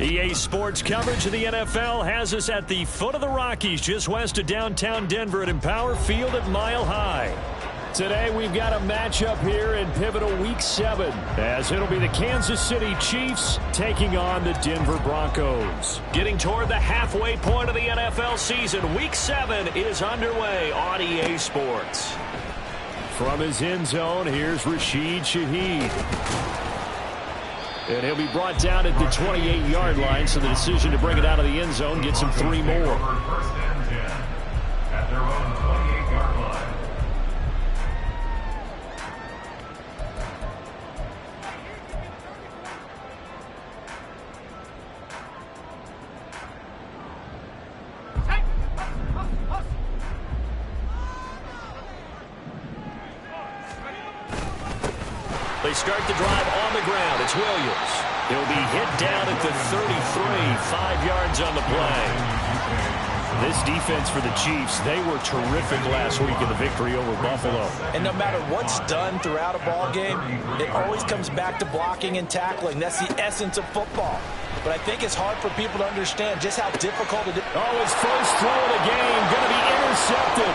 EA Sports coverage of the NFL has us at the foot of the Rockies, just west of downtown Denver at Empower Field at Mile High. Today we've got a matchup here in pivotal Week 7, as it'll be the Kansas City Chiefs taking on the Denver Broncos. Getting toward the halfway point of the NFL season, Week 7 is underway on EA Sports. From his end zone, here's Rashid Shaheed. And he'll be brought down at the 28-yard line, so the decision to bring it out of the end zone gets him 3 more. First and 10 at their own 28-yard line. They start the drive on the ground. It's Williams. He'll be hit down at the 33, 5 yards on the play. This defense for the Chiefs, they were terrific last week in the victory over Buffalo. And no matter what's done throughout a ball game, it always comes back to blocking and tackling. That's the essence of football. But I think it's hard for people to understand just how difficult it is. Oh, his first throw of the game going to be intercepted.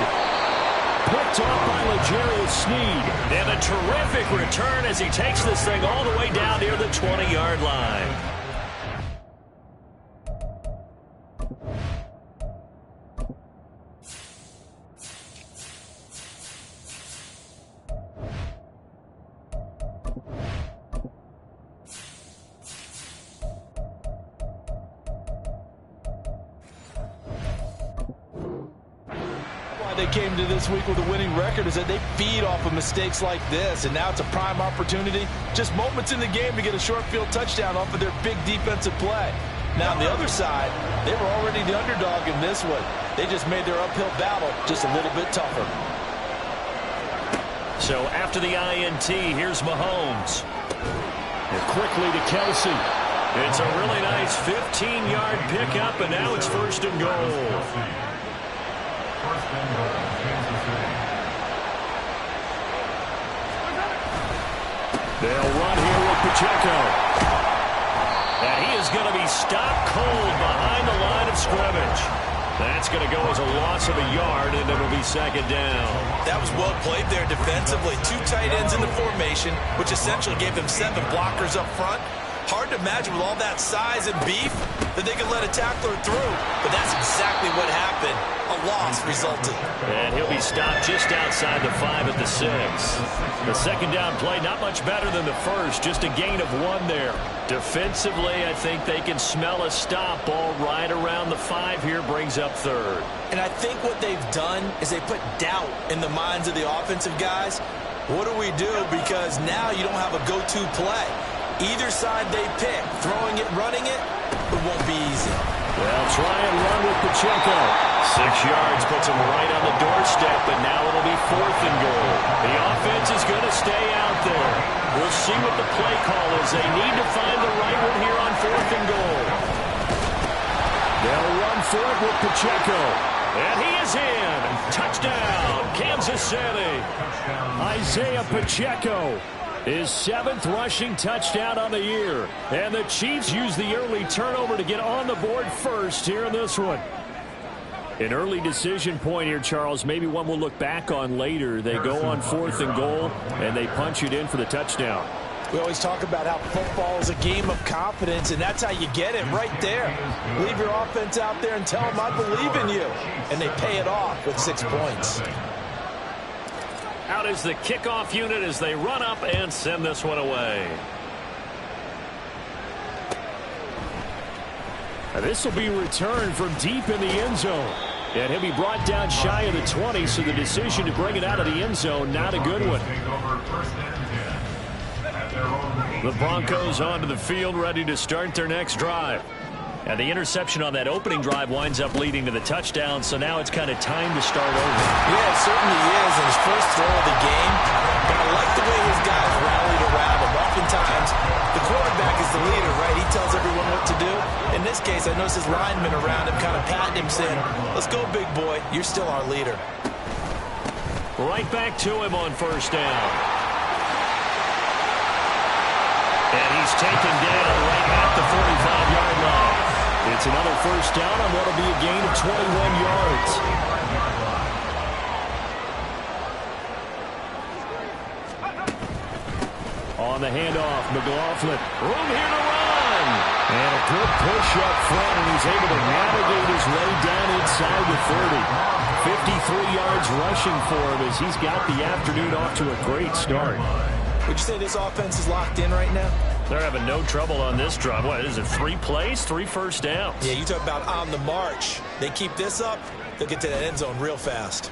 Picked off by L'Jarius Sneed. And a terrific return as he takes this thing all the way down near the 20-yard line. They came to this week with a winning record is that they feed off of mistakes like this, and now it's a prime opportunity, just moments in the game to get a short field touchdown off of their big defensive play. Now on the other side, they were already the underdog in this one. They just made their uphill battle just a little bit tougher. So after the INT, here's Mahomes. And quickly to Kelsey. It's a really nice 15-yard pickup, and now it's 1st and goal. They'll run here with Pacheco. And he is going to be stopped cold behind the line of scrimmage. That's going to go as a loss of a yard, and it'll be 2nd down. That was well played there defensively. 2 tight ends in the formation, which essentially gave them 7 blockers up front. Hard to imagine with all that size and beef that they could let a tackler through. But that's exactly what happened. A loss resulted. And he'll be stopped just outside the 5 at the 6. The 2nd down play, not much better than the first. Just a gain of 1 there. Defensively, I think they can smell a stop. Ball right around the 5 here, brings up 3rd. And I think what they've done is they put doubt in the minds of the offensive guys. What do we do? Because now you don't have a go-to play. Either side they pick, throwing it, running it, it won't be easy. They'll try and run with Pacheco. 6 yards puts him right on the doorstep, but now it'll be 4th and goal. The offense is going to stay out there. We'll see what the play call is. They need to find the right one here on 4th and goal. They'll run for it with Pacheco. And he is in. Touchdown, Kansas City. Isaiah Pacheco. His 7th rushing touchdown on the year. And the Chiefs use the early turnover to get on the board first here in this one. An early decision point here, Charles. Maybe one we'll look back on later. They go on 4th and goal, and they punch it in for the touchdown. We always talk about how football is a game of confidence, and that's how you get it right there. Leave your offense out there and tell them I believe in you. And they pay it off with 6 points. Out is the kickoff unit as they run up and send this one away. This will be returned from deep in the end zone. And he'll be brought down shy of the 20, so the decision to bring it out of the end zone, not a good one. The Broncos onto the field, ready to start their next drive. And the interception on that opening drive winds up leading to the touchdown, so now it's kind of time to start over. Yeah, it certainly is in his first throw of the game. But I like the way his guys rallied around him. Oftentimes, the quarterback is the leader, right? He tells everyone what to do. In this case, I noticed his linemen around him kind of patting him, saying, let's go, big boy. You're still our leader. Right back to him on 1st down. And he's taken down right at the 45-yard line. It's another first down on what will be a gain of 21 yards. On the handoff, McLaughlin. Room here to run. And a good push up front, and he's able to navigate his way down inside the 30. 53 yards rushing for him as he's got the afternoon off to a great start. Would you say this offense is locked in right now? They're having no trouble on this drive. What is it, 3 plays, 3 first downs? Yeah, you talk about on the march. They keep this up, they'll get to that end zone real fast.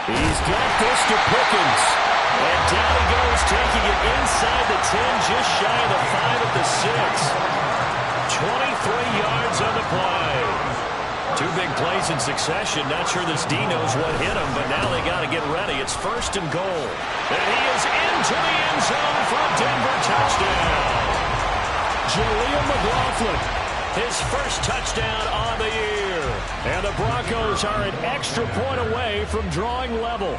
He's got this to Pickens. And down he goes, taking it inside the 10, just shy of the 5 at the 6. 23 yards on the play. 2 big plays in succession. Not sure this D knows what hit him, but now they got to get ready. It's 1st and goal. And he is into the end zone for a Denver touchdown. Jaleel McLaughlin, his first touchdown on the year. And the Broncos are an extra point away from drawing level.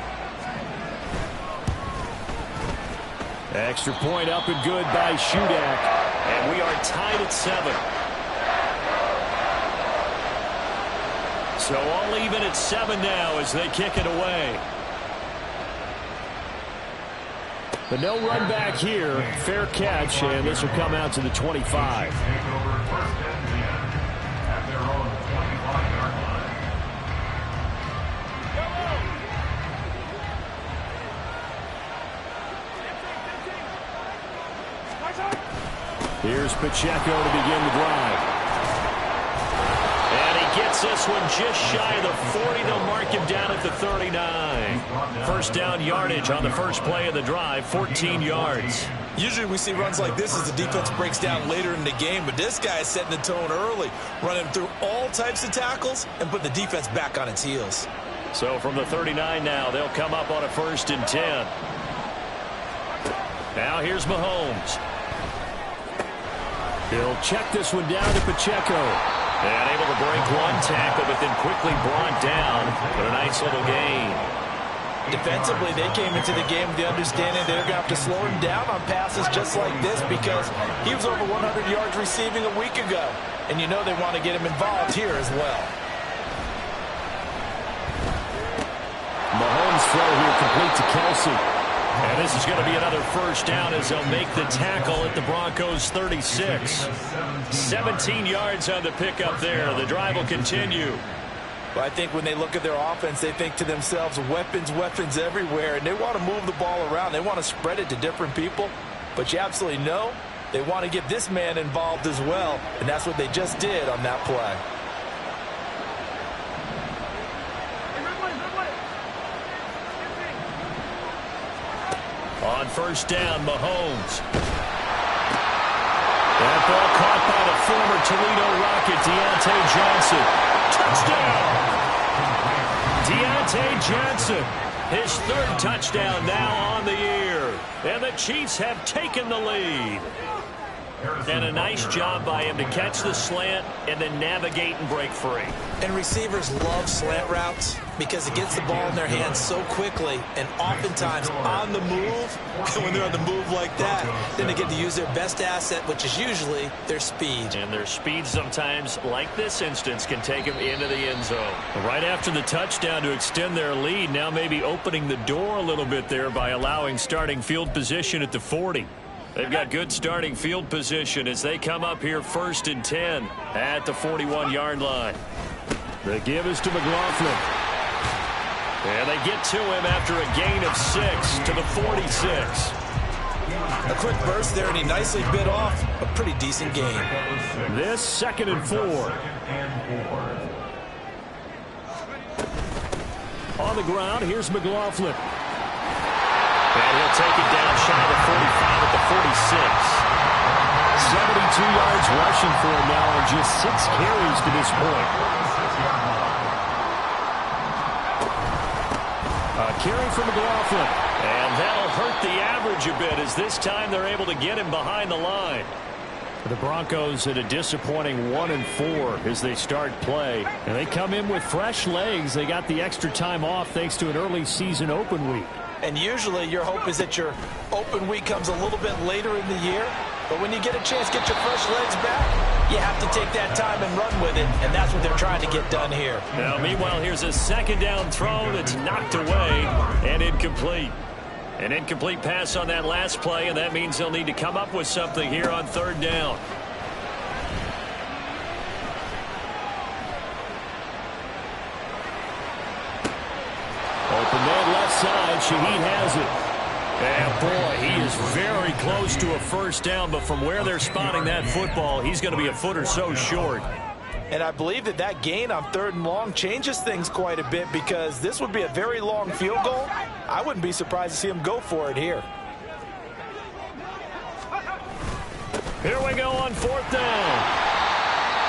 Extra point up and good by Shudak. And we are tied at 7. So all even at 7 now as they kick it away. The no run back here. Fair catch, and this will come out to the 25. Here's Pacheco to begin the drive. And he gets this one just shy of the 40. They'll mark him down at the 39. First down yardage on the first play of the drive, 14 yards. Usually we see runs like this as the defense breaks down later in the game, but this guy is setting the tone early, running through all types of tackles and put the defense back on its heels. So from the 39 now, they'll come up on a 1st and 10. Now here's Mahomes. He'll check this one down to Pacheco. And able to break one tackle, but then quickly brought down. But a nice little gain. Defensively, they came into the game with the understanding they're going to have to slow him down on passes just like this because he was over 100 yards receiving a week ago. And you know they want to get him involved here as well. Mahomes' throw here complete to Kelsey. And this is going to be another first down as they'll make the tackle at the Broncos' 36. 17 yards on the pickup there. The drive will continue. But I think when they look at their offense, they think to themselves, weapons, weapons everywhere. And they want to move the ball around. They want to spread it to different people. But you absolutely know they want to get this man involved as well. And that's what they just did on that play. On first down, Mahomes. That ball caught by the former Toledo Rocket, Deontay Johnson. Deontay Johnson, his 3rd touchdown now on the year. And the Chiefs have taken the lead. And a nice job by him to catch the slant and then navigate and break free. And receivers love slant routes because it gets the ball in their hands so quickly and oftentimes on the move. And when they're on the move like that, then they get to use their best asset, which is usually their speed. And their speed sometimes, like this instance, can take them into the end zone. Right after the touchdown to extend their lead, now maybe opening the door a little bit there by allowing starting field position at the 40. They've got good starting field position as they come up here 1st and 10 at the 41-yard line. The give is to McLaughlin. And they get to him after a gain of 6 to the 46. A quick burst there, and he nicely bit off a pretty decent gain. This 2nd and 4. On the ground, here's McLaughlin. And he'll take it down shy of the 45 at the 46. 72 yards rushing for him now on just 6 carries to this point. A carry from McLaughlin. And that'll hurt the average a bit as this time they're able to get him behind the line. The Broncos at a disappointing 1-4 as they start play. And they come in with fresh legs. They got the extra time off thanks to an early season open week. And usually your hope is that your open week comes a little bit later in the year. But when you get a chance, get your fresh legs back, you have to take that time and run with it, and that's what they're trying to get done here. Now, meanwhile, here's a second down throw that's knocked away and incomplete. An incomplete pass on that last play, and that means they'll need to come up with something here on third down. Open man left side. Shaheed has it. And boy, he is very close to a first down, but from where they're spotting that football, he's going to be a foot or so short. And I believe that gain on third and long changes things quite a bit, because this would be a very long field goal. I wouldn't be surprised to see him go for it here. Here we go on fourth down.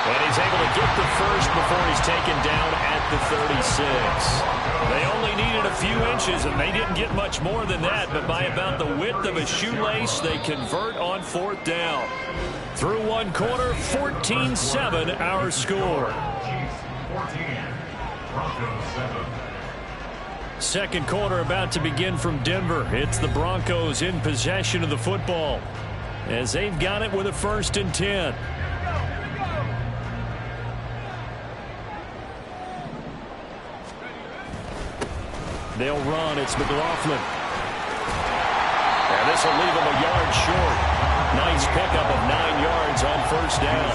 And he's able to get the first before he's taken down at the 36. They only needed a few inches, and they didn't get much more than that, but by about the width of a shoelace, they convert on fourth down. Through one quarter, 14-7 our score. Second quarter about to begin from Denver. It's the Broncos in possession of the football as they've got it with a 1st and 10. They'll run. It's McLaughlin. And this will leave him a yard short. Nice pickup of 9 yards on first down.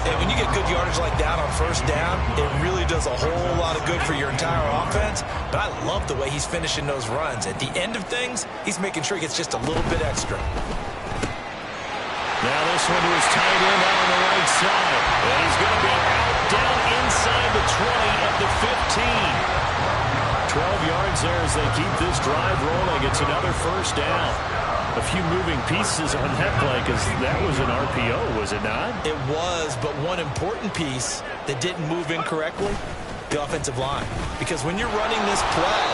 And when you get good yardage like that on first down, it really does a whole lot of good for your entire offense. But I love the way he's finishing those runs. At the end of things, he's making sure he gets just a little bit extra. Now this one to his tight end out on the right side. And he's going to be out down inside the 20 at the 15. 12 yards there as they keep this drive rolling. It's another first down. A few moving pieces on that play, because that was an RPO, was it not? It was, but one important piece that didn't move incorrectly, the offensive line. Because when you're running this play,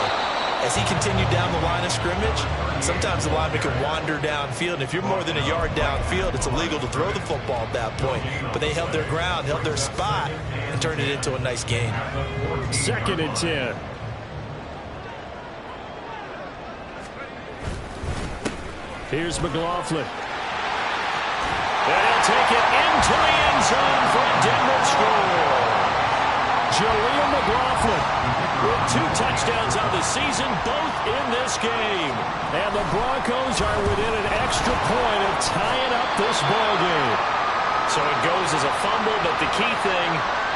as he continued down the line of scrimmage, sometimes the lineman can wander downfield. And if you're more than a yard downfield, it's illegal to throw the football at that point. But they held their ground, held their spot, and turned it into a nice gain. 2nd and 10. Here's McLaughlin. And he'll take it into the end zone for a Denver score. Jaleel McLaughlin with 2 touchdowns on the season, both in this game. And the Broncos are within an extra point of tying up this ball game. So it goes as a fumble, but the key thing,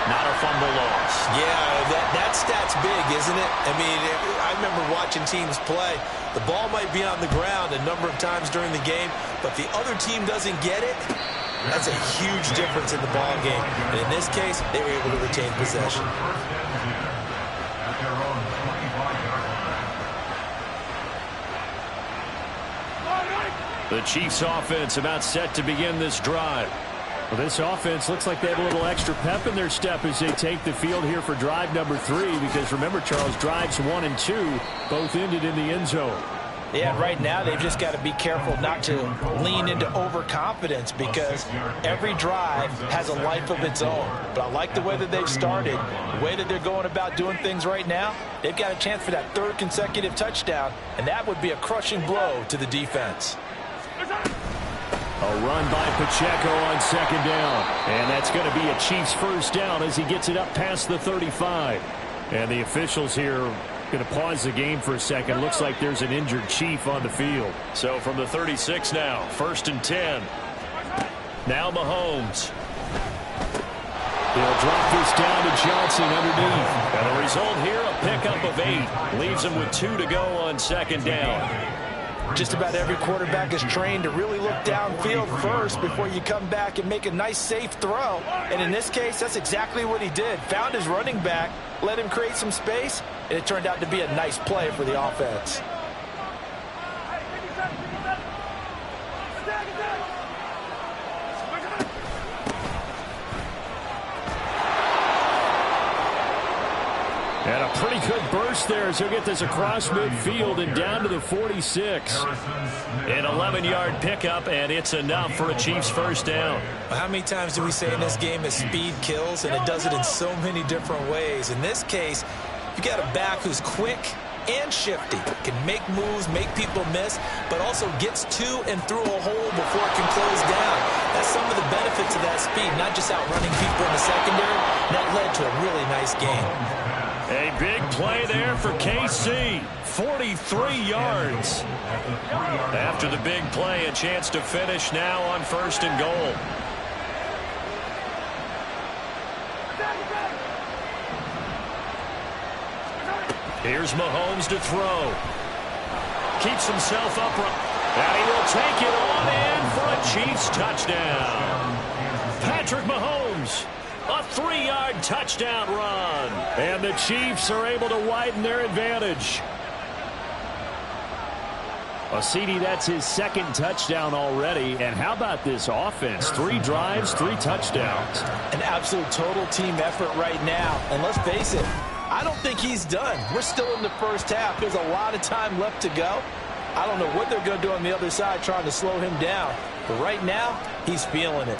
not a fumble loss. Yeah, that stat's big, isn't it? I mean, I remember watching teams play. The ball might be on the ground a number of times during the game, but the other team doesn't get it. That's a huge difference in the ball game. And in this case, they were able to retain possession. The Chiefs offense about set to begin this drive. Well, this offense looks like they have a little extra pep in their step as they take the field here for drive number 3, because remember, Charles, drives 1 and 2 both ended in the end zone. Yeah, right now they've just got to be careful not to lean into overconfidence, because every drive has a life of its own. But I like the way that they've started, the way that they're going about doing things right now. They've got a chance for that 3rd consecutive touchdown, and that would be a crushing blow to the defense. A run by Pacheco on 2nd down. And that's going to be a Chiefs first down as he gets it up past the 35. And the officials here going to pause the game for a second. Looks like there's an injured Chief on the field. So from the 36 now, 1st and 10. Now Mahomes. He'll drop this down to Johnson underneath. And the result here, a pickup of 8. Leaves him with 2 to go on 2nd down. Just about every quarterback is trained to really look downfield first before you come back and make a nice, safe throw. And in this case, that's exactly what he did. Found his running back, let him create some space, and it turned out to be a nice play for the offense. And a pretty good burst there as he'll get this across midfield and down to the 46. An 11-yard pickup, and it's enough for a Chiefs first down. How many times do we say in this game that speed kills, and it does it in so many different ways? In this case, you got a back who's quick, and shifty. Can make moves, make people miss, but also gets to and through a hole before it can close down. That's some of the benefits of that speed, not just outrunning people in the secondary. That led to a really nice game. A big play there for KC. 43 yards. After the big play, a chance to finish now on 1st and goal. Here's Mahomes to throw. Keeps himself upright. And he will take it on in for a Chiefs touchdown. Patrick Mahomes. A 3-yard touchdown run. And the Chiefs are able to widen their advantage. Well, CD, that's his 2nd touchdown already. And how about this offense? 3 drives, 3 touchdowns. An absolute total team effort right now. And let's face it, I don't think he's done. We're still in the first half. There's a lot of time left to go. I don't know what they're going to do on the other side trying to slow him down. But right now, he's feeling it.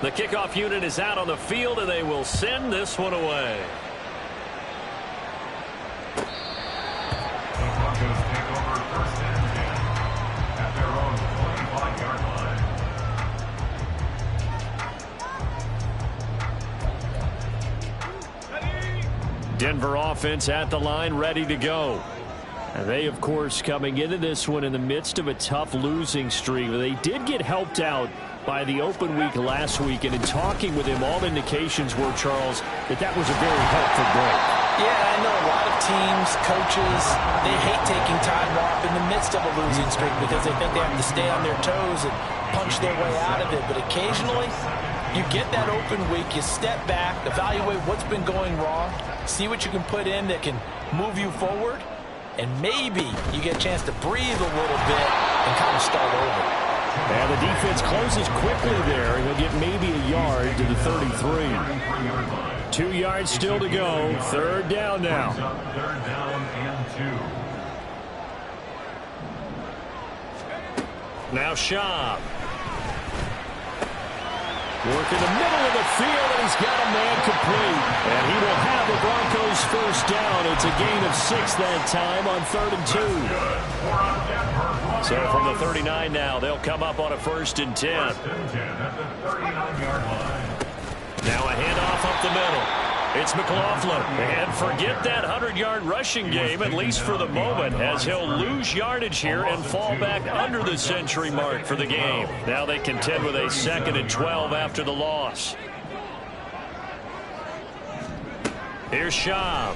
The kickoff unit is out on the field, and they will send this one away. The Broncos take over 1st and 10 at their own 25-yard line. Denver offense at the line, ready to go. And they, of course, coming into this one in the midst of a tough losing streak. They did get helped out by the open week last week, and in talking with him, all indications were, Charles, that was a very helpful break. Yeah, I know a lot of teams, coaches, they hate taking time off in the midst of a losing streak because they think they have to stay on their toes and punch their way out of it. But occasionally, you get that open week, you step back, evaluate what's been going wrong, see what you can put in that can move you forward, and maybe you get a chance to breathe a little bit and kind of start over. And the defense closes quickly there, and he'll get maybe a yard to the 33. 2 yards still to go. 3rd down now. 3rd down and 2. Now Schaub. Work in the middle of the field, and he's got a man complete. And he will have the Broncos 1st down. It's a gain of 6 that time on 3rd and 2. So from the 39 now, they'll come up on a 1st and 10. 1st and 10 at the 39-yard line. Now a handoff up the middle. It's McLaughlin. And forget that 100-yard rushing game, at least for the moment, as he'll lose yardage here and fall back under the century mark for the game. Now they contend with a 2nd and 12 after the loss. Here's Schaub.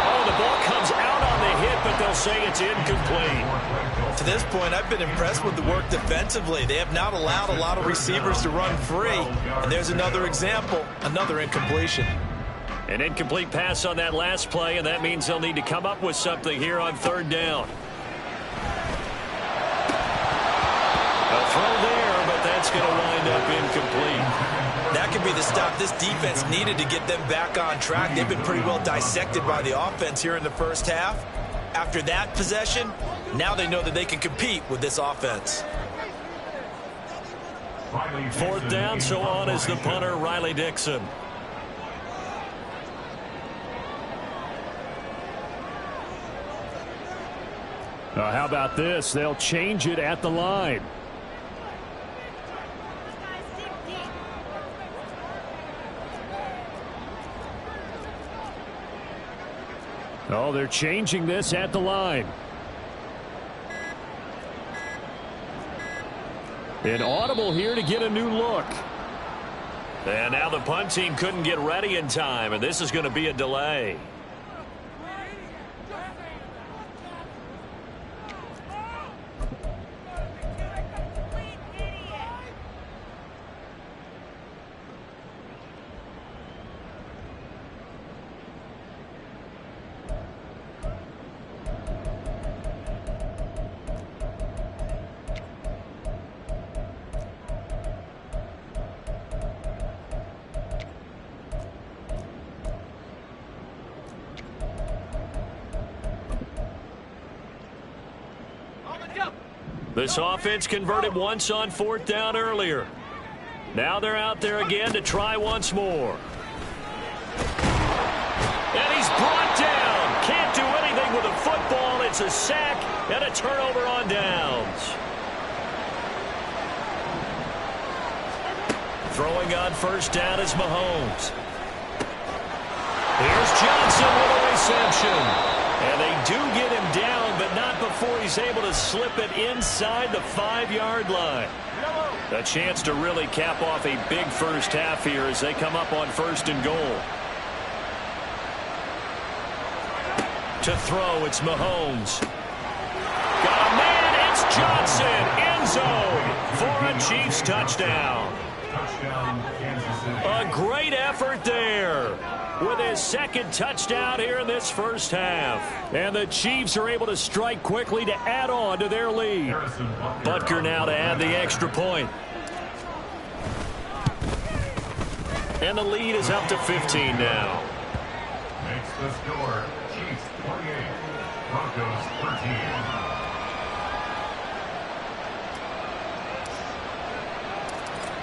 Oh, the ball comes out on the hit, but they'll say it's incomplete. To this point, I've been impressed with the work defensively. They have not allowed a lot of receivers to run free. And there's another example, another incompletion. An incomplete pass on that last play, and that means they'll need to come up with something here on 3rd down. A throw there, but that's going to wind up incomplete. That could be the stop this defense needed to get them back on track. They've been pretty well dissected by the offense here in the 1st half. After that possession, now they know that they can compete with this offense. 4th down, so on is the punter, Riley Dixon. How about this? They'll change it at the line. Oh, they're changing this at the line. An audible here to get a new look. And now the punt team couldn't get ready in time, and this is going to be a delay. This offense converted once on 4th down earlier. Now they're out there again to try once more. It's a sack and a turnover on downs. Throwing on first down is Mahomes. Here's Johnson with a reception. And they do get him down, but not before he's able to slip it inside the 5-yard line. A chance to really cap off a big first half here as they come up on 1st and goal. To throw, it's Mahomes. Got a man, it's Johnson. End zone for a Chiefs touchdown. Touchdown, Kansas City. A great effort there with his 2nd touchdown here in this first half. And the Chiefs are able to strike quickly to add on to their lead. Butker now to add the extra point. And the lead is up to 15 now. Makes the score. Chiefs 28, Broncos 13.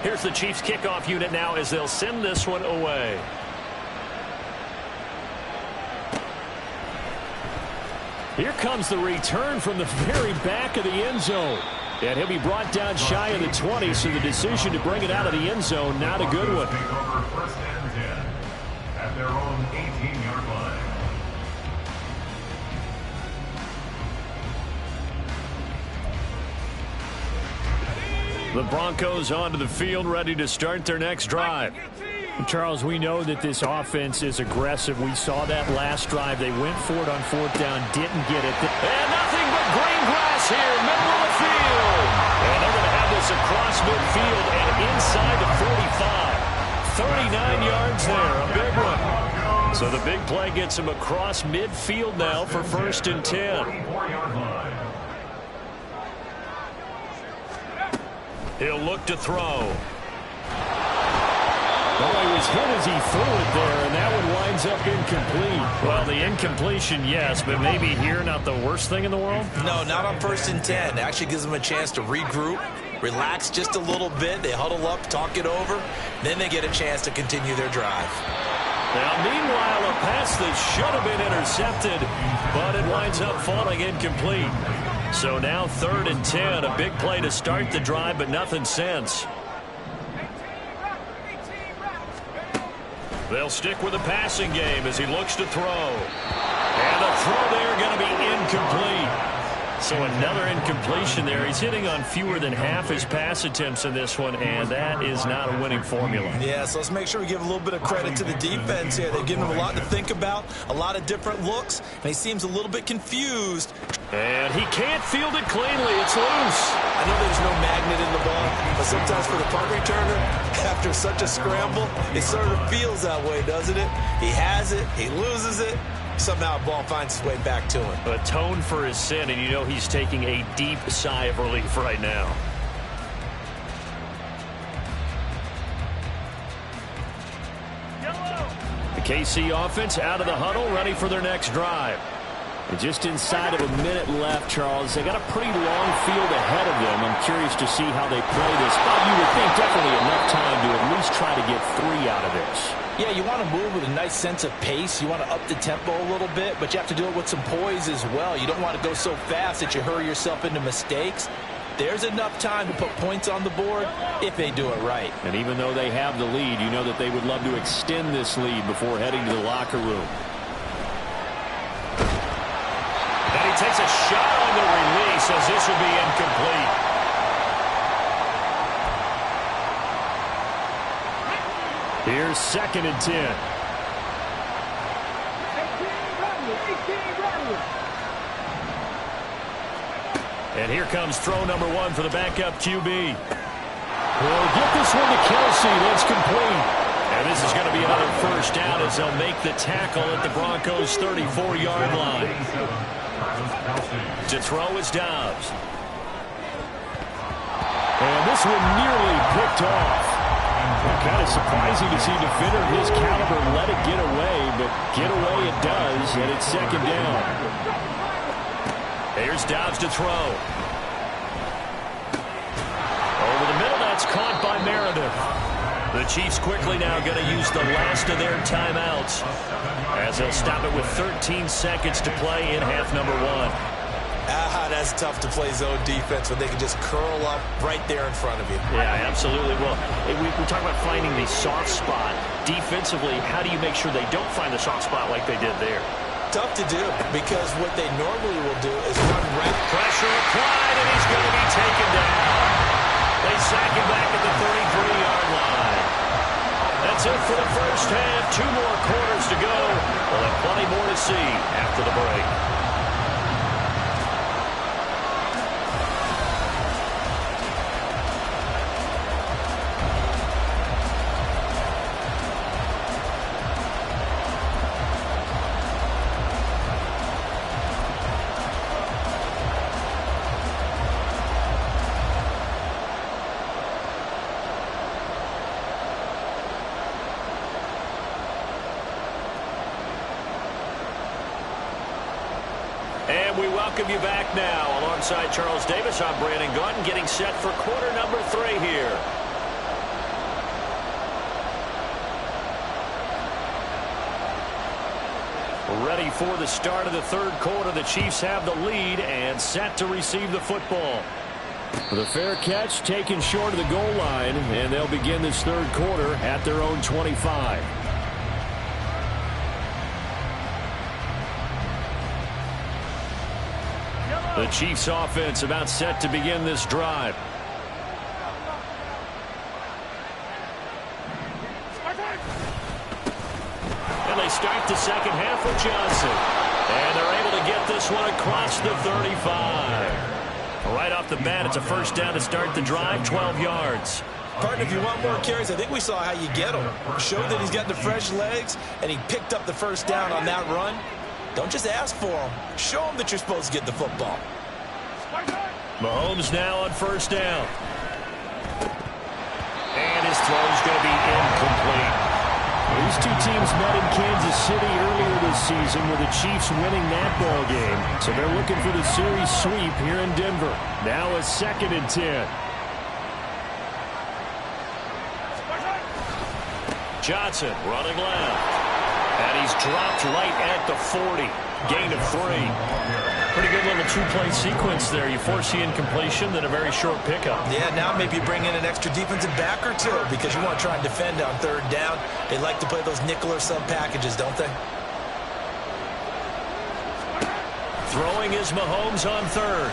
Here's the Chiefs kickoff unit now as they'll send this one away. Here comes the return from the very back of the end zone. And he'll be brought down shy of the 20, so the decision to bring it out of the end zone, not a good one. Take over 1st and 10 at their own 18-yard line. The Broncos onto the field, ready to start their next drive. Charles, we know that this offense is aggressive. We saw that last drive. They went for it on 4th down, didn't get it. And nothing but green grass here, middle of the field. And they're going to have this across midfield and inside the 45. 39 yards there, a big one. So the big play gets him across midfield now for 1st and 10. 44-yard line. He'll look to throw. Well, he was hit as he threw it there, and that one winds up incomplete. Well, the incompletion, yes, but maybe here not the worst thing in the world? No, not on 1st and 10. It actually gives them a chance to regroup, relax just a little bit. They huddle up, talk it over. Then they get a chance to continue their drive. Now, meanwhile, a pass that should have been intercepted, but it winds up falling incomplete. So now 3rd and 10, a big play to start the drive, but nothing since. They'll stick with the passing game as he looks to throw. And the throw there going to be incomplete. So another incompletion there. He's hitting on fewer than half his pass attempts in this one, and that is not a winning formula. Yeah, so let's make sure we give a little bit of credit to the defense here. They've given him a lot to think about, a lot of different looks, and he seems a little bit confused. And he can't field it cleanly. It's loose. I know there's no magnet in the ball, but sometimes for the punt returner, after such a scramble, it sort of feels that way, doesn't it? He has it, he loses it. Somehow the ball finds its way back to him. Atone for his sin, and you know he's taking a deep sigh of relief right now. The KC offense out of the huddle, ready for their next drive. And just inside of a minute left, Charles. They got a pretty long field ahead of them. I'm curious to see how they play this. But you would think definitely enough time to at least try to get 3 out of this. Yeah, you want to move with a nice sense of pace. You want to up the tempo a little bit, but you have to do it with some poise as well. You don't want to go so fast that you hurry yourself into mistakes. There's enough time to put points on the board if they do it right. And even though they have the lead, you know that they would love to extend this lead before heading to the locker room. And he takes a shot on the release as this will be incomplete. Here's 2nd and 10. And here comes throw number 1 for the backup QB. Well, get this one to Kelsey. That's complete. And this is going to be another first down as they'll make the tackle at the Broncos' 34-yard line. To throw is Dobbs. And this one nearly picked off. Kind of surprising to see a defender of his caliber let it get away, but get away it does, and it's 2nd down. Here's Dobbs to throw. Over the middle, that's caught by Meredith. The Chiefs quickly now going to use the last of their timeouts as they'll stop it with 13 seconds to play in half number 1. That's tough to play zone defense when they can just curl up right there in front of you. Yeah, absolutely. Well, we talk about finding the soft spot. Defensively, how do you make sure they don't find the soft spot like they did there? Tough to do because what they normally will do is run rapid. Pressure applied, and he's going to be taken down. They sack him back at the 33-yard line. That's it for the first half. 2 more quarters to go. We'll have plenty more to see after the break. And we welcome you back now. Alongside Charles Davis, I'm Brandon Gaudin, getting set for quarter number 3 here. Ready for the start of the third quarter. The Chiefs have the lead and set to receive the football. The fair catch taken short of the goal line, and they'll begin this third quarter at their own 25. The Chiefs offense about set to begin this drive. And they start the second half with Johnson. And they're able to get this one across the 35. Right off the bat, it's a first down to start the drive, 12 yards. Partner, if you want more carries, I think we saw how you get him. Showed that he's got the fresh legs, and he picked up the first down on that run. Don't just ask for him. Show him that you're supposed to get the football. Mahomes now on first down. And his throw's going to be incomplete. These two teams met in Kansas City earlier this season with the Chiefs winning that ball game. So they're looking for the series sweep here in Denver. Now a 2nd and 10. Johnson running left. And he's dropped right at the 40. Gain of 3. Pretty good little 2-play sequence there. You force the incompletion, then a very short pickup. Yeah, now maybe you bring in an extra defensive back or 2 because you want to try and defend on 3rd down. They like to play those nickel or sub packages, don't they? Throwing is Mahomes on 3rd.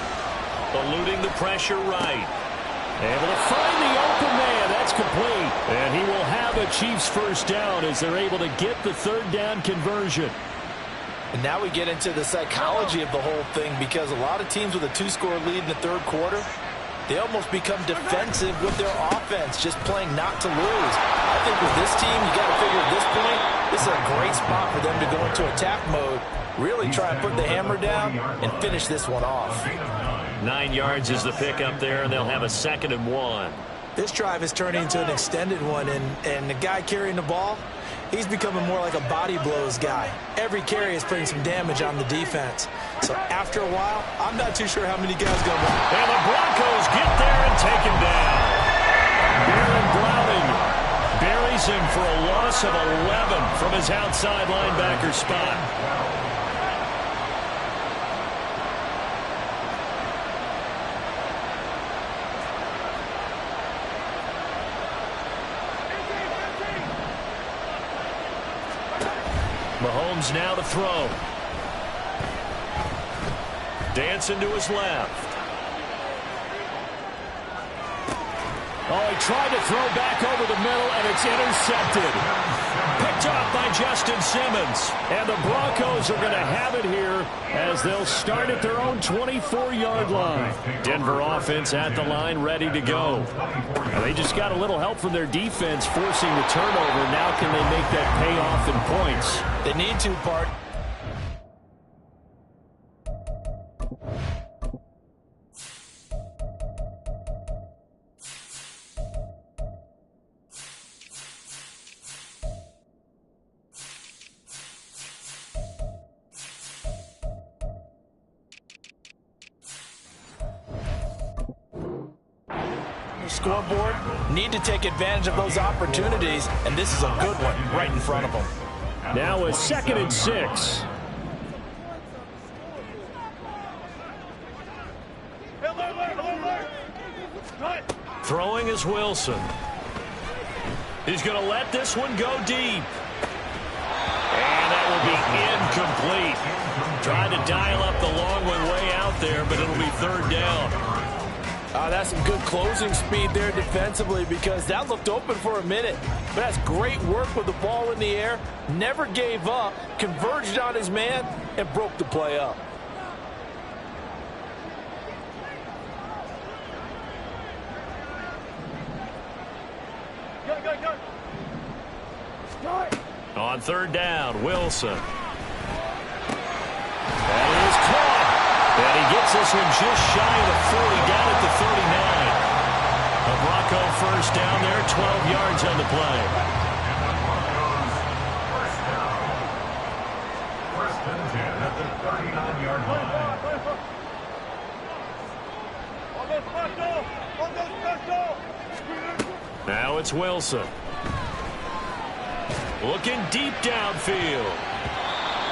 Eluding the pressure right. Able to find the open man. That's complete. And he will have a Chiefs first down as they're able to get the 3rd down conversion. And now we get into the psychology of the whole thing because a lot of teams with a 2-score lead in the 3rd quarter, they almost become defensive with their offense, just playing not to lose. I think with this team, you got to figure at this point, this is a great spot for them to go into attack mode, really try and put the hammer down and finish this one off. 9 yards is the pickup there, and they'll have a 2nd and 1. This drive is turning into an extended one, and the guy carrying the ball, he's becoming more like a body blows guy. Every carry is putting some damage on the defense. So after a while, I'm not too sure how many guys going to run. And the Broncos get there and take him down. Baron Browning buries him for a loss of 11 from his outside linebacker spot. Mahomes now to throw. Dancing to his left. Oh, he tried to throw back over the middle, and it's intercepted. Picked up by Justin Simmons. And the Broncos are going to have it here as they'll start at their own 24-yard line. Denver offense at the line, ready to go. And they just got a little help from their defense forcing the turnover. Now can they make that pay off in points? They need to, Bart. Scoreboard, need to take advantage of those opportunities, and this is a good one right in front of them. Now a 2nd and 6. Throwing is Wilson. He's going to let this one go deep. And that will be incomplete. Tried to dial up the long one way out there, but it'll be third down. That's some good closing speed there defensively, because that looked open for a minute. But that's great work with the ball in the air. Never gave up, converged on his man, and broke the play up. On third down, Wilson. That is caught. And he gets this one just shy of the 40, down at the 39. A Bronco first down there, 12 yards on the play. First and 10 at the 39-yard line. Now it's Wilson. Looking deep downfield.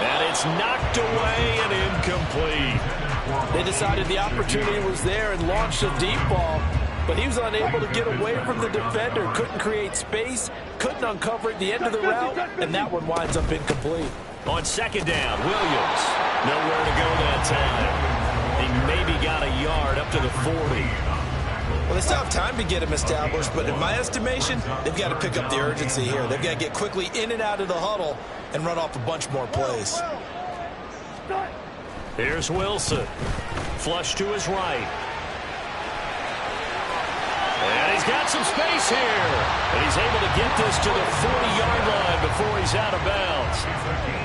And it's knocked away and incomplete. They decided the opportunity was there and launched a deep ball, but he was unable to get away from the defender. Couldn't create space, couldn't uncover at the end of the route, and that one winds up incomplete. On second down, Williams. Nowhere to go that time. He maybe got a yard up to the 40. Well, they still have time to get him established, but in my estimation, they've got to pick up the urgency here. They've got to get quickly in and out of the huddle and run off a bunch more plays. Here's Wilson. Flush to his right. And he's got some space here. And he's able to get this to the 40-yard line before he's out of bounds.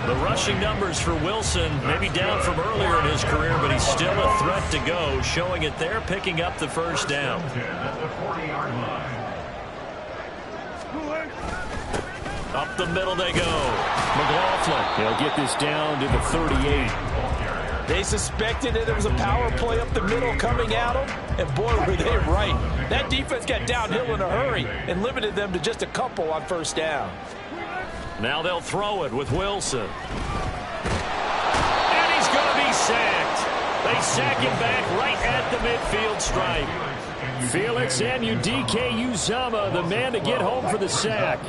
The rushing numbers for Wilson maybe down from earlier in his career, but he's still a threat to go, showing it there, picking up the first down. Up the middle they go. McLaughlin. He'll get this down to the 38. They suspected that it was a power play up the middle coming at them, and boy, were they right. That defense got downhill in a hurry and limited them to just a couple on first down. Now they'll throw it with Wilson. And he's going to be sacked. They sack him back right at the midfield stripe. Felix Anudike-Uzomah, the man to get home for the sack.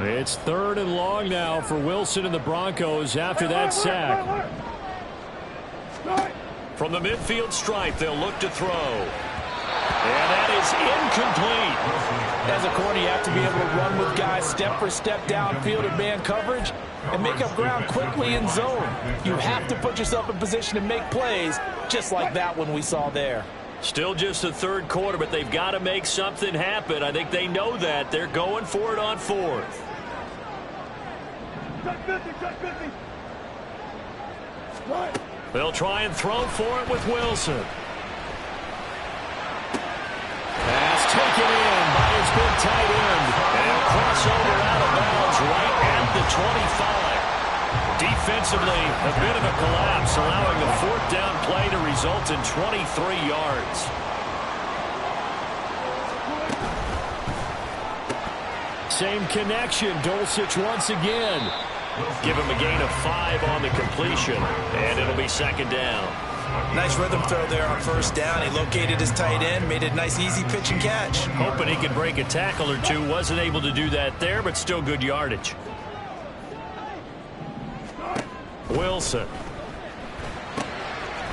It's third and long now for Wilson and the Broncos after that sack. From the midfield stripe, they'll look to throw. And that is incomplete. As a corner, you have to be able to run with guys step for step downfield in man coverage and make up ground quickly in zone. You have to put yourself in position to make plays, just like that one we saw there. Still just the third quarter, but they've got to make something happen. I think they know that. They're going for it on fourth. They'll try and throw for it with Wilson. Pass taken in by his big tight end. And crossover out of bounds right at the 25. Defensively, a bit of a collapse, allowing the fourth down play to result in 23 yards. Same connection, Dulcich once again. Give him a gain of 5 on the completion, and it'll be second down. Nice rhythm throw there on first down. He located his tight end, made a nice easy pitch and catch. Hoping he could break a tackle or two. Wasn't able to do that there, but still good yardage. Wilson.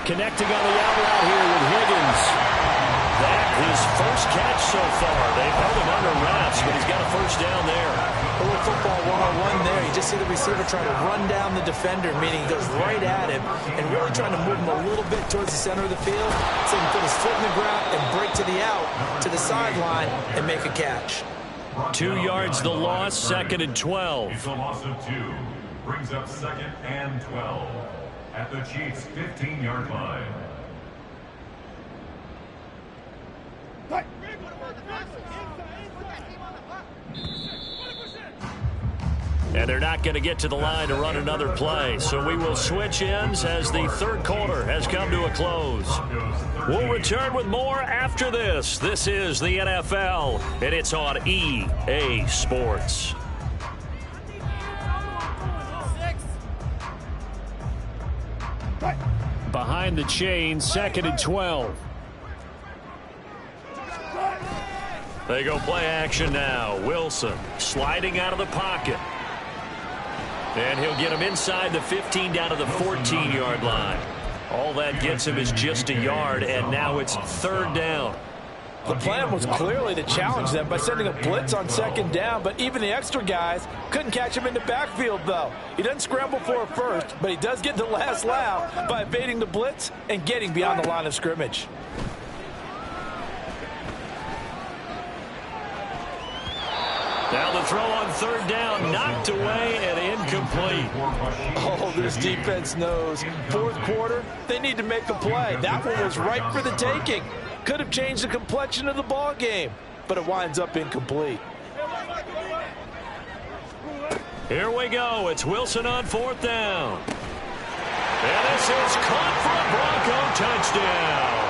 Connecting on the out route here with Higgins. That his first catch so far. They've held him under wraps, but he's got a first down there. A little football one-on-one there. You just see the receiver trying to run down the defender, meaning he goes right at him and really trying to move him a little bit towards the center of the field so he can put his foot in the ground and break to the out, to the sideline, and make a catch. 2 yards the loss, second and 12. It's a loss of 2. Brings up second and 12 at the Chiefs' 15-yard line. And they're not going to get to the line to run another play. So we will switch ends as the third quarter has come to a close. We'll return with more after this. This is the NFL, and it's on EA Sports. Behind the chain, second and 12. They go play action now. Wilson sliding out of the pocket. And he'll get him inside the 15 down to the 14-yard line. All that gets him is just a yard, and now it's third down. The plan was clearly to challenge them by sending a blitz on second down, but even the extra guys couldn't catch him in the backfield, though. He doesn't scramble for a first, but he does get the last laugh by evading the blitz and getting beyond the line of scrimmage. Now the throw on third down, knocked away and incomplete. Oh, this defense knows. Fourth quarter, they need to make a play. That one was ripe for the taking. Could have changed the complexion of the ball game, but it winds up incomplete. Here we go. It's Wilson on fourth down. And this is caught for a Bronco touchdown.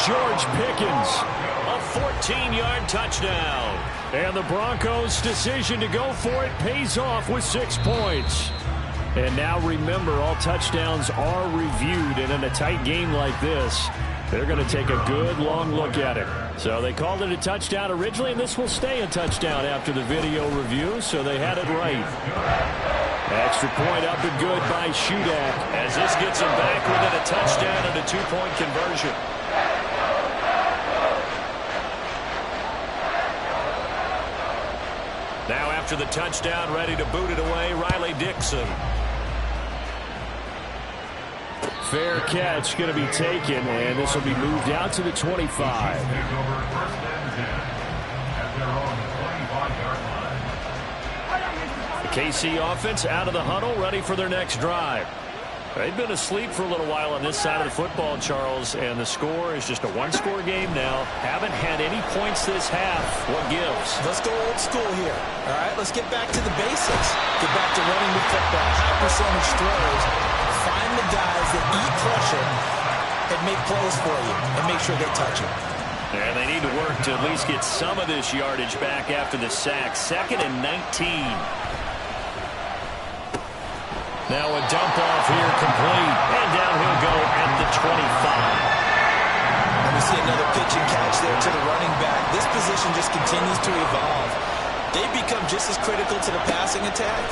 George Pickens, a 14-yard touchdown. And the Broncos' decision to go for it pays off with 6 points. And now remember, all touchdowns are reviewed, and in a tight game like this, they're going to take a good long look at it. So they called it a touchdown originally, and this will stay a touchdown after the video review, so they had it right. Extra point up and good by Shudak, as this gets him back within a touchdown and a 2-point conversion. Now after the touchdown, ready to boot it away, Riley Dixon. Fair catch going to be taken, and this will be moved out to the 25. The KC offense out of the huddle, ready for their next drive. They've been asleep for a little while on this side of the football, Charles, and the score is just a one-score game now. Haven't had any points this half. What gives? Let's go old school here. All right, let's get back to the basics. Get back to running the football, high percentage throws. Find the guys that eat pressure and make plays for you and make sure they touch it. And they need to work to at least get some of this yardage back after the sack. 2nd and 19. Now a dump off here complete. And down he'll go at the 25. And we see another pitch and catch there to the running back. This position just continues to evolve. They become just as critical to the passing attack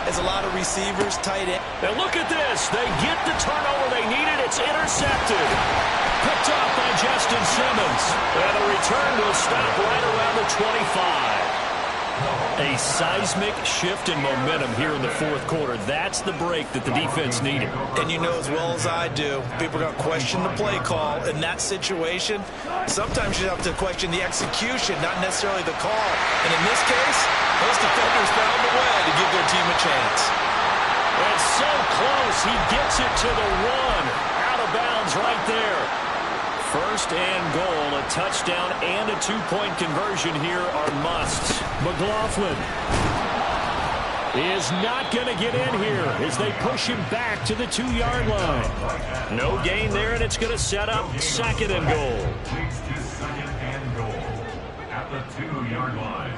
as a lot of receivers, tight end. And look at this. They get the turnover they needed. It's intercepted. Picked up by Justin Simmons. And the return will stop right around the 25. A seismic shift in momentum here in the fourth quarter. That's the break that the defense needed. And you know as well as I do, people are going to question the play call. In that situation, sometimes you have to question the execution, not necessarily the call. And in this case, those defenders found a way to give their team a chance. It's so close. He gets it to the 1. Out of bounds right there. First and goal, a touchdown and a 2-point conversion here are musts. McLaughlin is not going to get in here as they push him back to the 2-yard line. No gain there, and it's going to set up 2nd and goal. At the 2-yard line.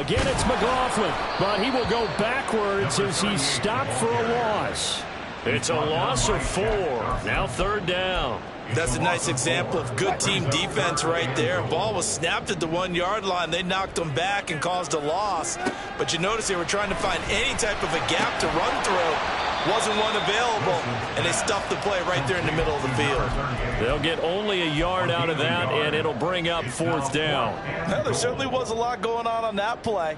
Again, it's McLaughlin, but he will go backwards as he's stopped for a loss. It's a loss of 4. Now 3rd down. That's a nice example of good team defense right there. Ball was snapped at the 1-yard line. They knocked them back and caused a loss. But you notice they were trying to find any type of a gap to run through. Wasn't one available, and they stuffed the play right there in the middle of the field. They'll get only a yard out of that, and it'll bring up 4th down. Well, there certainly was a lot going on that play.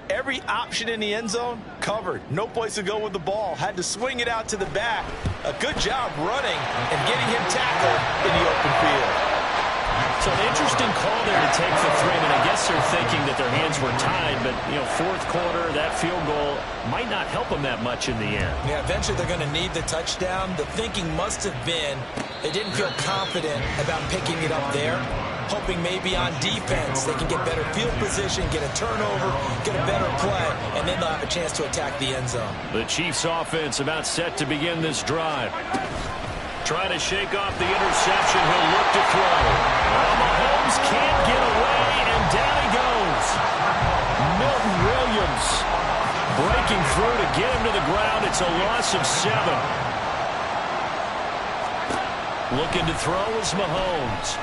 Every option in the end zone covered. No place to go with the ball. Had to swing it out to the back. A good job running and getting him tackled in the open field. So an interesting call there to take for 3. And I guess they're thinking that their hands were tied, but, you know, fourth quarter, that field goal might not help them that much in the end. Yeah, eventually they're going to need the touchdown. The thinking must have been they didn't feel confident about picking it up there, hoping maybe on defense they can get better field position, get a turnover, get a better play, and then they'll have a chance to attack the end zone. The Chiefs offense about set to begin this drive. Trying to shake off the interception. He'll look to throw. Well, Mahomes can't get away, and down he goes. Milton Williams breaking through to get him to the ground. It's a loss of 7. Looking to throw is Mahomes.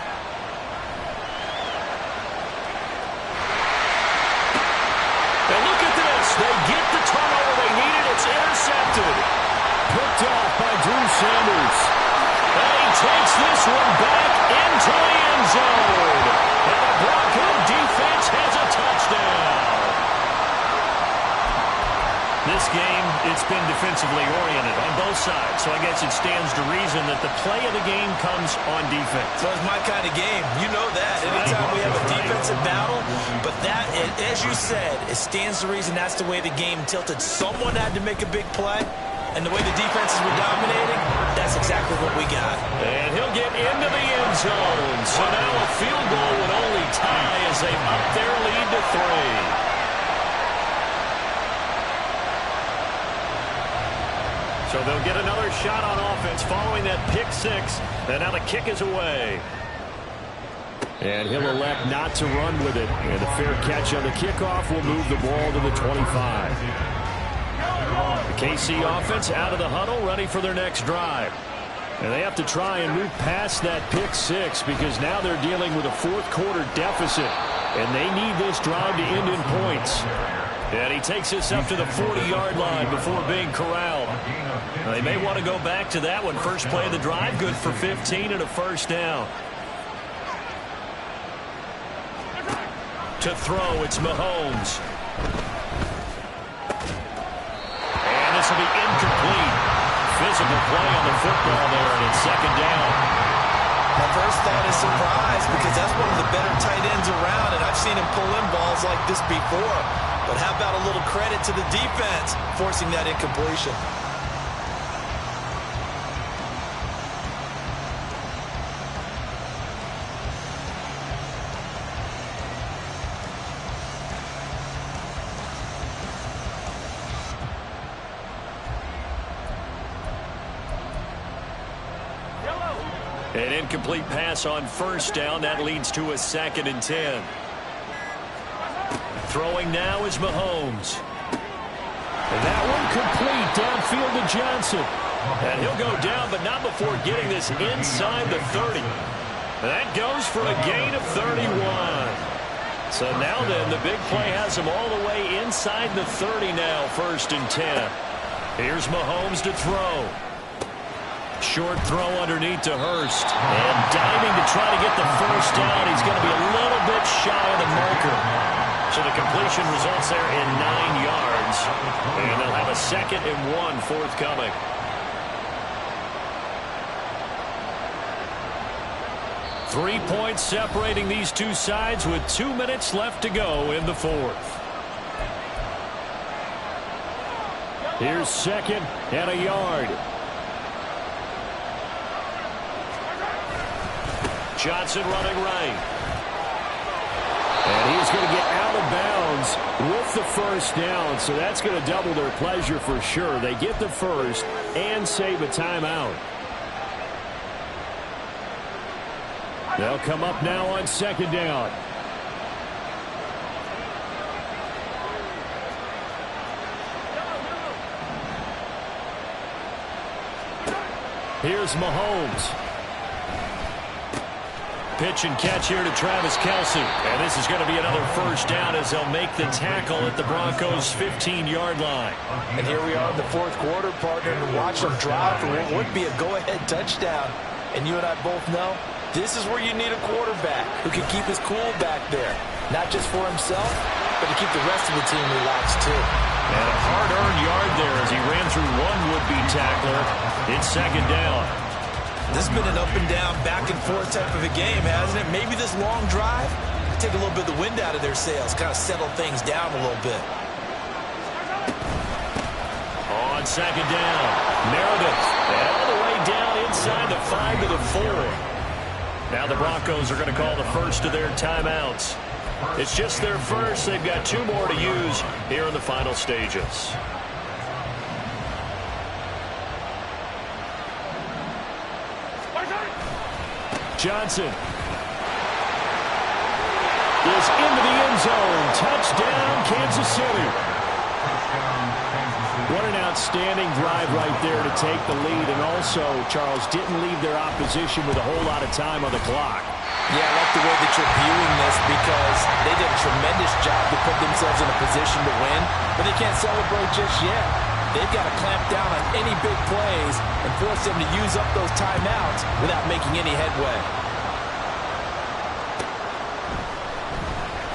This game, it's been defensively oriented on both sides, so I guess it stands to reason that the play of the game comes on defense. So it's my kind of game. You know that. Anytime we have a defensive battle, but that, as you said, it stands to reason that's the way the game tilted. Someone had to make a big play, and the way the defenses were dominating, that's exactly what we got. And he'll get into the end zone. So now a field goal would only tie as they up their lead to 3. So they'll get another shot on offense following that pick 6. And now the kick is away. And he'll elect not to run with it. And a fair catch on the kickoff will move the ball to the 25. The KC offense out of the huddle, ready for their next drive. And they have to try and move past that pick 6 because now they're dealing with a fourth-quarter deficit. And they need this drive to end in points. And he takes this up to the 40-yard line before being corralled. Now, they may want to go back to that one. First play of the drive, good for 15 and a first down. To throw, it's Mahomes. And this will be incomplete. Physical play on the football there, and it's second down. My first thought is surprise because that's one of the better tight ends around, and I've seen him pull in balls like this before. But how about a little credit to the defense forcing that incompletion? An incomplete pass on first down. That leads to a 2nd and 10. Throwing now is Mahomes. That one complete downfield to Johnson. And he'll go down, but not before getting this inside the 30. That goes for a gain of 31. So now then, the big play has him all the way inside the 30 now, 1st and 10. Here's Mahomes to throw. Short throw underneath to Hurst. And diving to try to get the first down. He's going to be a little bit shy of the marker. So the completion results there in 9 yards. And they'll have a 2nd and 1 forthcoming. Three points separating these two sides with 2 minutes left to go in the 4th. Here's 2nd and a yard. Johnson running right. And he's going to get out of bounds with the first down, so that's going to double their pleasure for sure. They get the first and save a timeout. They'll come up now on 2nd down. Here's Mahomes. Pitch and catch here to Travis Kelce. And this is going to be another first down as they'll make the tackle at the Broncos' 15-yard line. And here we are in the 4th quarter, partner, and watch them drive for what would be a go-ahead touchdown. And you and I both know this is where you need a quarterback who can keep his cool back there. Not just for himself, but to keep the rest of the team relaxed too. And a hard-earned yard there as he ran through one would-be tackler. It's 2nd down. This has been an up-and-down, back-and-forth type of a game, hasn't it? Maybe this long drive take a little bit of the wind out of their sails, kind of settle things down a little bit. On 2nd down, Meredith, and all the way down inside the 5 to the 4. Now the Broncos are going to call the first of their timeouts. It's just their first. They've got 2 more to use here in the final stages. Johnson is into the end zone. Touchdown, Kansas City. What an outstanding drive right there to take the lead. And also, Charles, didn't leave their opposition with a whole lot of time on the clock. Yeah, I like the way that you're viewing this because they did a tremendous job to put themselves in a position to win, but they can't celebrate just yet. They've got to clamp down on any big plays and force them to use up those timeouts without making any headway.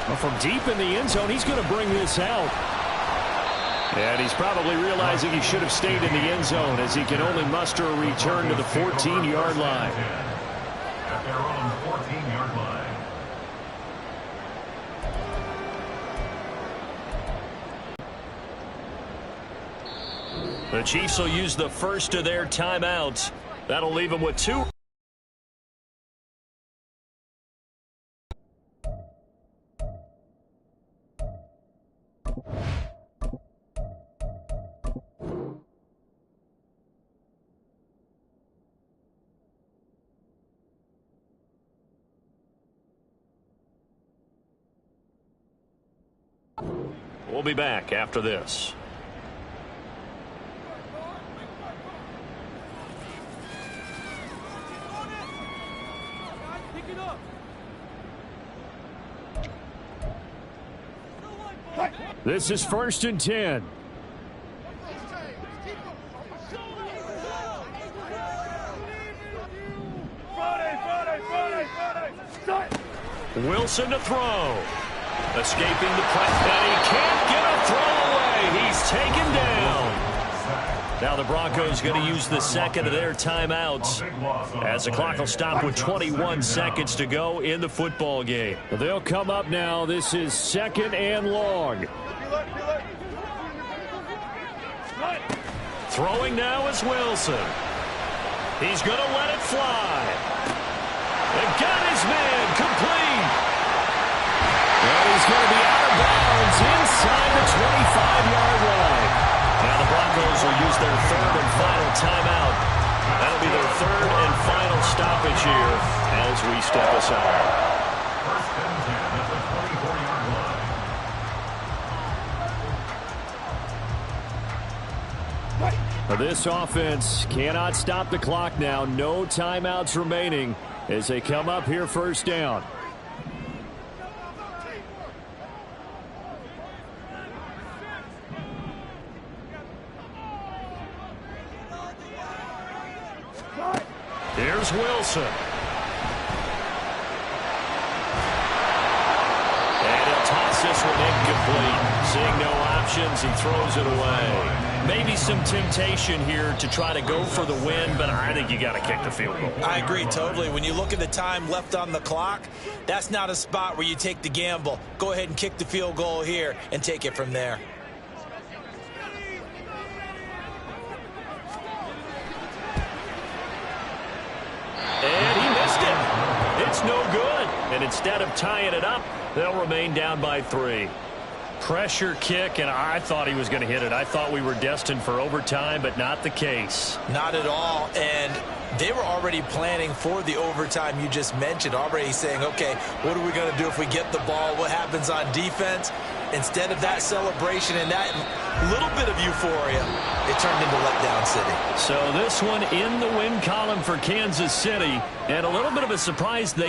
Well, from deep in the end zone, he's going to bring this out. And he's probably realizing he should have stayed in the end zone as he can only muster a return to the 14-yard line. At their own 14-yard line. The Chiefs will use the first of their timeouts. That'll leave them with 2. We'll be back after this. This is 1st and 10. Wilson to throw. Escaping the press, and he can't get a throw away. He's taken down. Now the Broncos going to use the second of their timeouts as the clock will stop with 21 seconds to go in the football game. They'll come up now. This is 2nd and long. Throwing now is Wilson. He's going to let it fly. They've got his man complete. And he's going to be out of bounds inside the 25-yard line. Now the Broncos will use their 3rd and final timeout. That'll be their 3rd and final stoppage here as we step aside. 1st and 10 at the 24-yard line. This offense cannot stop the clock now. No timeouts remaining as they come up here 1st down. Here's Wilson. And he'll toss this one incomplete. Seeing no options, he throws it away. Maybe some temptation here to try to go for the win, but I think you got to kick the field goal. I agree totally. When you look at the time left on the clock, that's not a spot where you take the gamble. Go ahead and kick the field goal here and take it from there. And he missed it. It's no good. And instead of tying it up, they'll remain down by 3. Pressure kick, and I thought he was going to hit it. I thought we were destined for overtime, but not the case. Not at all. And they were already planning for the overtime you just mentioned, already saying, okay, what are we going to do if we get the ball? What happens on defense? Instead of that celebration and that little bit of euphoria, it turned into letdown city. So this one in the win column for Kansas City, and a little bit of a surprise they